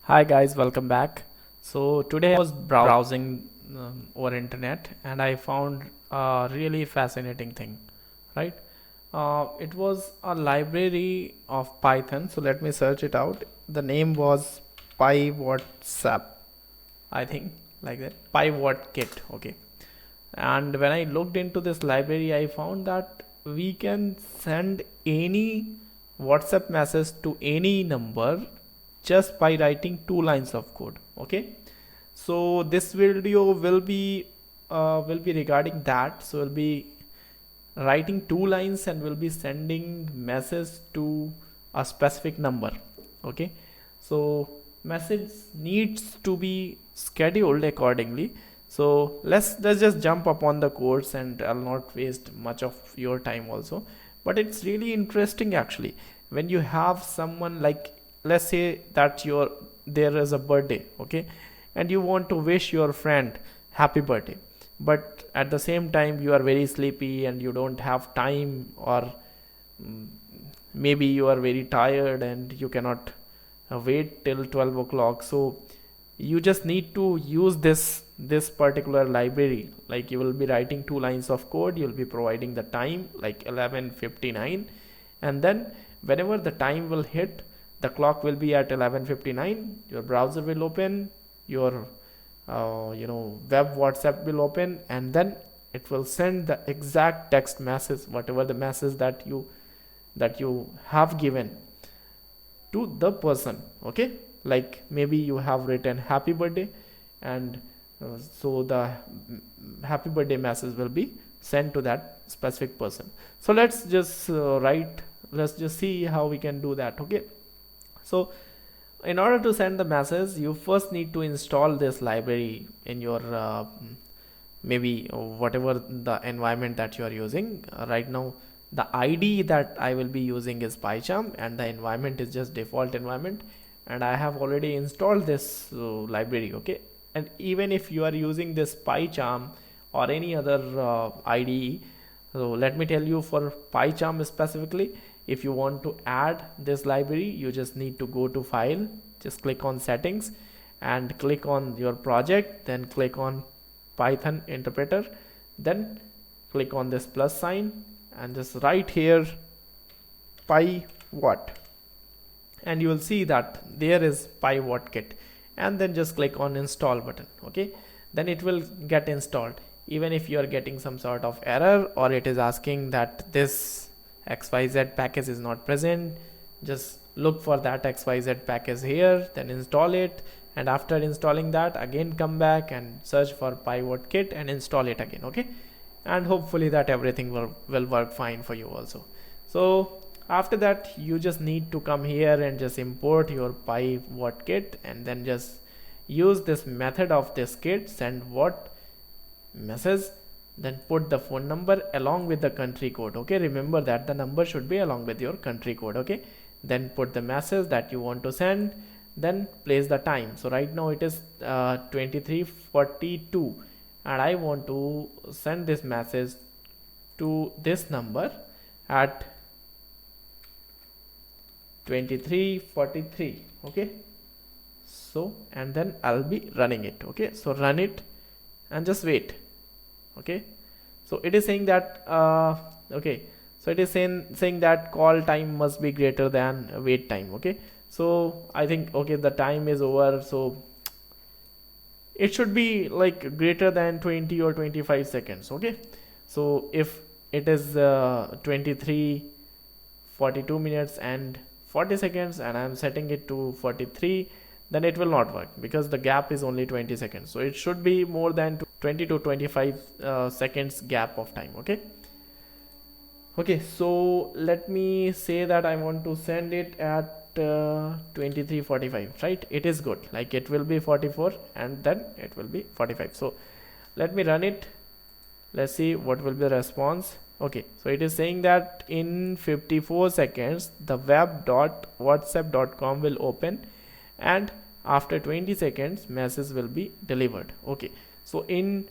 Hi guys, welcome back. So today I was browsing over internet and I found a really fascinating thing, right? It was a library of Python. So let me search it out. The name was PyWhatSap, I think, like that. PyWhatKit. Okay. And when I looked into this library, I found that we can send any WhatsApp message to any number just by writing two lines of code. Okay, so this video will be regarding that. So we'll be writing two lines and we'll be sending message to a specific number. Okay, so message needs to be scheduled accordingly. So let's just jump upon the course, and I'll not waste much of your time also. But it's really interesting actually when you have someone, like, let's say that there is a birthday, okay, and you want to wish your friend happy birthday, but at the same time you are very sleepy and you don't have time, or mm, maybe you are very tired and you cannot wait till 12 o'clock. So you just need to use this particular library. Like, you will be writing two lines of code, you'll be providing the time like 11:59, and then whenever the time will hit, the clock will be at 11:59, your browser will open, your web WhatsApp will open, and then it will send the exact text message, whatever the message that you have given to the person. Okay, like maybe you have written happy birthday, and so the happy birthday message will be sent to that specific person. So let's just see how we can do that. Okay, so in order to send the message, you first need to install this library in your maybe whatever the environment that you are using. Right now the ID that I will be using is PyCharm, and the environment is just default environment, and I have already installed this library. Okay, and even if you are using this PyCharm or any other IDE, so let me tell you, for PyCharm specifically, if you want to add this library, you just need to go to file, just click on settings and click on your project, then click on Python interpreter, then click on this plus sign and just write here PyWhat, and you will see that there is PyWhatKit, and then just click on install button. Okay, then it will get installed. Even if you are getting some sort of error, or it is asking that this XYZ package is not present, just look for that XYZ package here, then install it, and after installing that, again come back and search for PyWhatKit and install it again. Okay, and hopefully that everything will work fine for you also. So after that, you just need to come here and just import your PyWhatKit, and then just use this method of this kit, send what message, then put the phone number along with the country code. Okay, remember that the number should be along with your country code. Okay, then put the message that you want to send, then place the time. So right now it is 23:42, and I want to send this message to this number at 23:43. Okay, so and then I'll be running it. Okay, so run it and just wait. Okay, so it is saying that okay, so it is saying that call time must be greater than wait time. Okay, so I think, okay, the time is over, so it should be like greater than 20 or 25 seconds. Okay, so if it is 23:42 minutes and 40 seconds, and I'm setting it to 43, then it will not work because the gap is only 20 seconds. So it should be more than 20 to 25 seconds gap of time. Okay, so let me say that I want to send it at 23:45, right? It is good, like it will be 44 and then it will be 45. So let me run it. Let's see what will be the response. Okay, so it is saying that in 54 seconds the web.whatsapp.com will open, and after 20 seconds message will be delivered. Okay, so in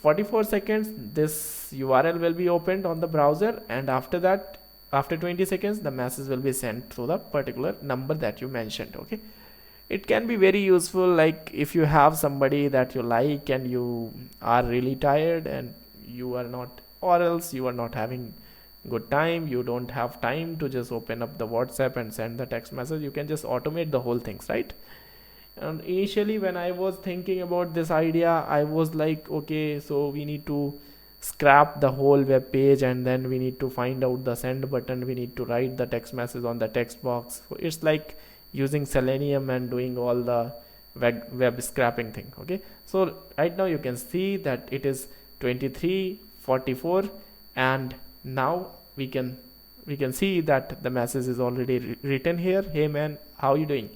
44 seconds this URL will be opened on the browser, and after that, after 20 seconds, the message will be sent through the particular number that you mentioned. Okay, it can be very useful, like if you have somebody that you like and you are really tired and you are not, or else you are not having good time, you don't have time to just open up the WhatsApp and send the text message, you can just automate the whole things, right? And initially when I was thinking about this idea, I was like, okay, so we need to scrap the whole web page and then we need to find out the send button, we need to write the text message on the text box. So it's like using Selenium and doing all the web scrapping thing. Okay, so right now you can see that it is 23:44, and now we can see that the message is already written here. Hey man, how you doing?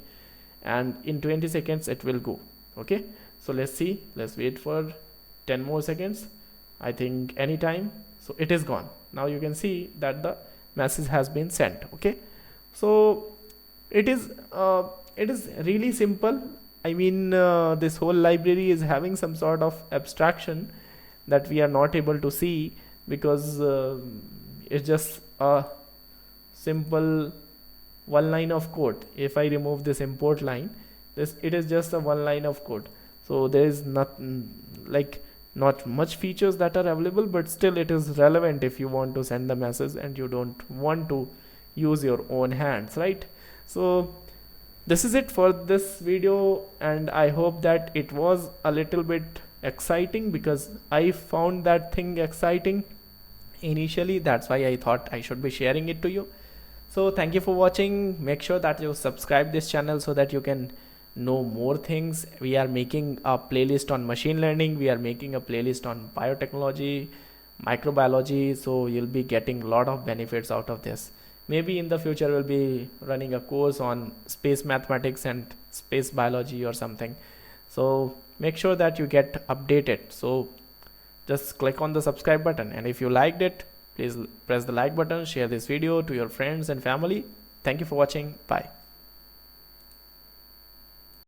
And in 20 seconds it will go. Okay, so let's see, let's wait for 10 more seconds, I think anytime. So it is gone. Now you can see that the message has been sent. Okay, so it is really simple. I mean, this whole library is having some sort of abstraction that we are not able to see, because it's just a simple one line of code. If I remove this import line, it is just a one line of code. So there is not much features that are available, but still it is relevant if you want to send the message and you don't want to use your own hands, right? So this is it for this video, and I hope that it was a little bit exciting, because I found that thing exciting initially. That's why I thought I should be sharing it to you. So thank you for watching. Make sure that you subscribe this channel so that you can know more things. We are making a playlist on machine learning, we are making a playlist on biotechnology, microbiology, so you'll be getting a lot of benefits out of this. Maybe in the future we'll be running a course on space mathematics and space biology or something. So make sure that you get updated. So just click on the subscribe button, and if you liked it, please press the like button, share this video to your friends and family. Thank you for watching. Bye.